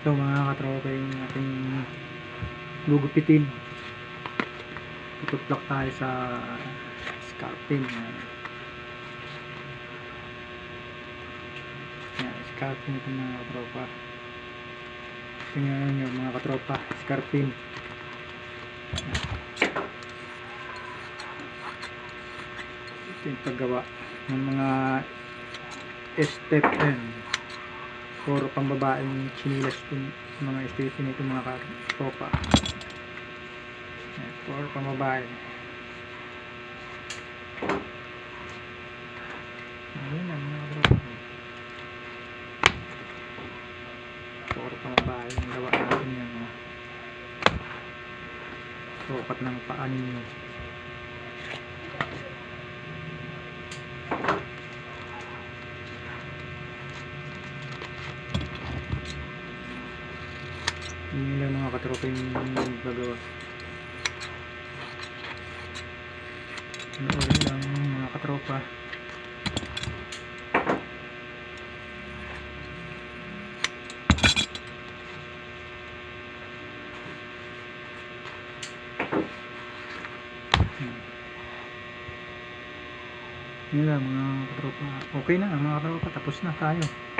Ito mga katropa yung ating gugupitin. Ituplak tayo sa scalping. Yan, scalping ito mga katropa. Tingnan nyo mga katropa, scalping. Ito yung paggawa ng mga step puro pambabaeng chinilas yung mga step nito mga katropa. Puro pambabae. Ayun lang mga katropa. Puro pambabae yung gawa natin yan. Sukat ng paa ninyo. Yun lang mga katropa yung gagawa. Ano lang mga katropa. Yun lang mga katropa. Okay na mga katropa, tapos na tayo.